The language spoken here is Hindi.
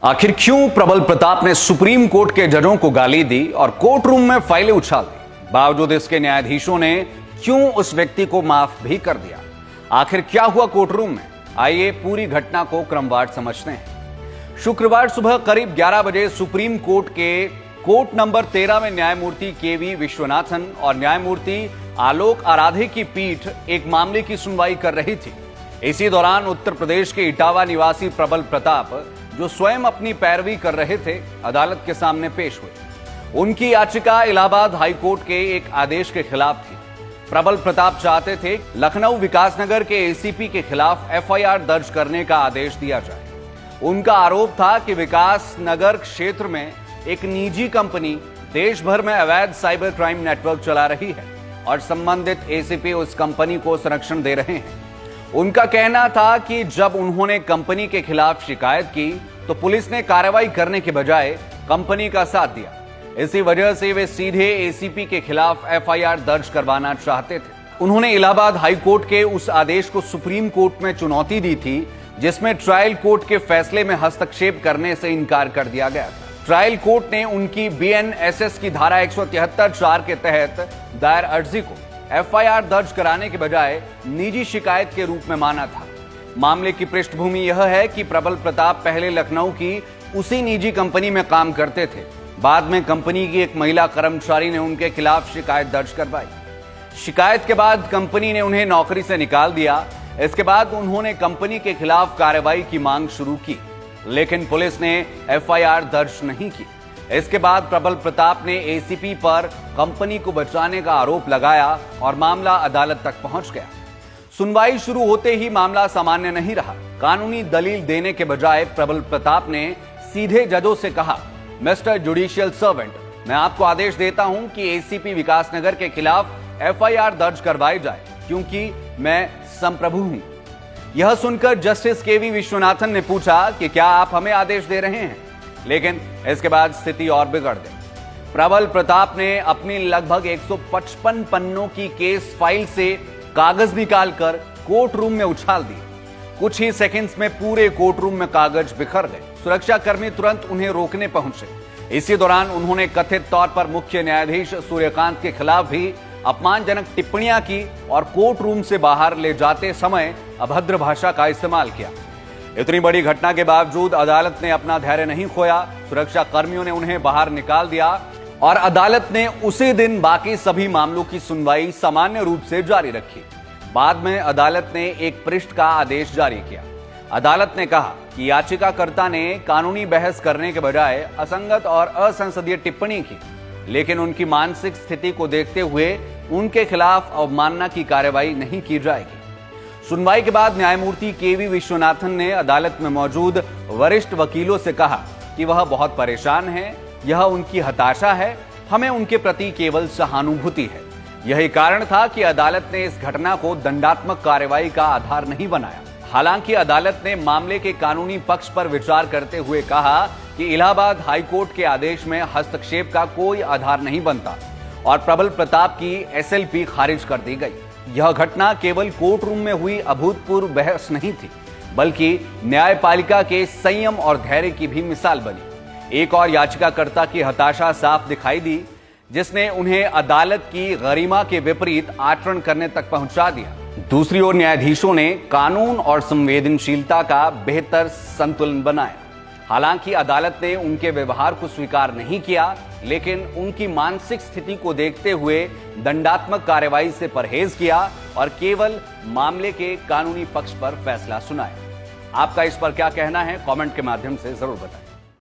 आखिर क्यों प्रबल प्रताप ने सुप्रीम कोर्ट के जजों को गाली दी और कोर्ट रूम में फाइलें उछाल दी? बावजूद इसके न्यायाधीशों ने क्यों उस व्यक्ति को माफ भी कर दिया? आखिर क्या हुआ कोर्ट रूम में? आइए पूरी घटना को क्रमवार समझते हैं। शुक्रवार सुबह करीब 11 बजे सुप्रीम कोर्ट के कोर्ट नंबर 13 में न्यायमूर्ति केवी विश्वनाथन और न्यायमूर्ति आलोक आराधे की पीठ एक मामले की सुनवाई कर रही थी। इसी दौरान उत्तर प्रदेश के इटावा निवासी प्रबल प्रताप, जो स्वयं अपनी पैरवी कर रहे थे, अदालत के सामने पेश हुए। उनकी याचिका इलाहाबाद हाईकोर्ट के एक आदेश के खिलाफ थी। प्रबल प्रताप चाहते थे लखनऊ विकासनगर के एसीपी के खिलाफ एफआईआर दर्ज करने का आदेश दिया जाए। उनका आरोप था कि विकासनगर क्षेत्र में एक निजी कंपनी देश भर में अवैध साइबर क्राइम नेटवर्क चला रही है और संबंधित एसीपी उस कंपनी को संरक्षण दे रहे हैं। उनका कहना था कि जब उन्होंने कंपनी के खिलाफ शिकायत की तो पुलिस ने कार्रवाई करने के बजाय कंपनी का साथ दिया। इसी वजह से वे सीधे एसीपी के खिलाफ एफआईआर दर्ज करवाना चाहते थे। उन्होंने इलाहाबाद हाई कोर्ट के उस आदेश को सुप्रीम कोर्ट में चुनौती दी थी जिसमें ट्रायल कोर्ट के फैसले में हस्तक्षेप करने से इनकार कर दिया गया था। ट्रायल कोर्ट ने उनकी बीएनएसएस की धारा 173(4) के तहत दायर अर्जी को एफआईआर दर्ज कराने के बजाय निजी शिकायत के रूप में माना था। मामले की पृष्ठभूमि यह है कि प्रबल प्रताप पहले लखनऊ की उसी निजी कंपनी में काम करते थे। बाद में कंपनी की एक महिला कर्मचारी ने उनके खिलाफ शिकायत दर्ज करवाई। शिकायत के बाद कंपनी ने उन्हें नौकरी से निकाल दिया। इसके बाद उन्होंने कंपनी के खिलाफ कार्रवाई की मांग शुरू की, लेकिन पुलिस ने एफआईआर दर्ज नहीं की। इसके बाद प्रबल प्रताप ने एसीपी पर कंपनी को बचाने का आरोप लगाया और मामला अदालत तक पहुंच गया। सुनवाई शुरू होते ही मामला सामान्य नहीं रहा। कानूनी दलील देने के बजाय प्रबल प्रताप ने सीधे जजों से कहा, मिस्टर जुडिशियल सर्वेंट, मैं आपको आदेश देता हूं कि एसीपी विकासनगर के खिलाफ एफआईआर दर्ज करवाई जाए क्योंकि मैं संप्रभु हूं। यह सुनकर जस्टिस केवी विश्वनाथन ने पूछा कि क्या आप हमें आदेश दे रहे हैं? लेकिन इसके बाद स्थिति और बिगड़ गई। प्रबल प्रताप ने अपनी लगभग 155 पन्नों की केस फाइल से कागज निकालकर कोर्ट रूम में उछाल दिए। कुछ ही सेकंड्स में पूरे कोर्ट रूम में कागज बिखर गए। सुरक्षा कर्मी तुरंत उन्हें रोकने पहुंचे। इसी दौरान उन्होंने कथित तौर पर मुख्य न्यायाधीश सूर्यकांत के खिलाफ भी अपमानजनक टिप्पणियां की और कोर्ट रूम से बाहर ले जाते समय अभद्र भाषा का इस्तेमाल किया। इतनी बड़ी घटना के बावजूद अदालत ने अपना धैर्य नहीं खोया। सुरक्षा कर्मियों ने उन्हें बाहर निकाल दिया और अदालत ने उसी दिन बाकी सभी मामलों की सुनवाई सामान्य रूप से जारी रखी। बाद में अदालत ने एक पृष्ठ का आदेश जारी किया। अदालत ने कहा कि याचिकाकर्ता ने कानूनी बहस करने के बजाय असंगत और असंसदीय टिप्पणी की, लेकिन उनकी मानसिक स्थिति को देखते हुए उनके खिलाफ अवमानना की कार्रवाई नहीं की जाएगी। सुनवाई के बाद न्यायमूर्ति केवी विश्वनाथन ने अदालत में मौजूद वरिष्ठ वकीलों से कहा कि वह बहुत परेशान हैं, यह उनकी हताशा है, हमें उनके प्रति केवल सहानुभूति है। यही कारण था कि अदालत ने इस घटना को दंडात्मक कार्रवाई का आधार नहीं बनाया। हालांकि अदालत ने मामले के कानूनी पक्ष पर विचार करते हुए कहा कि इलाहाबाद हाईकोर्ट के आदेश में हस्तक्षेप का कोई आधार नहीं बनता और प्रबल प्रताप की एसएलपी खारिज कर दी गई। यह घटना केवल कोर्ट रूम में हुई अभूतपूर्व बहस नहीं थी, बल्कि न्यायपालिका के संयम और धैर्य की भी मिसाल बनी। एक और याचिकाकर्ता की हताशा साफ दिखाई दी, जिसने उन्हें अदालत की गरिमा के विपरीत आचरण करने तक पहुंचा दिया। दूसरी ओर न्यायाधीशों ने कानून और संवेदनशीलता का बेहतर संतुलन बनाया। हालांकि अदालत ने उनके व्यवहार को स्वीकार नहीं किया, लेकिन उनकी मानसिक स्थिति को देखते हुए दंडात्मक कार्रवाई से परहेज किया और केवल मामले के कानूनी पक्ष पर फैसला सुनाया। आपका इस पर क्या कहना है? कमेंट के माध्यम से जरूर बताएं।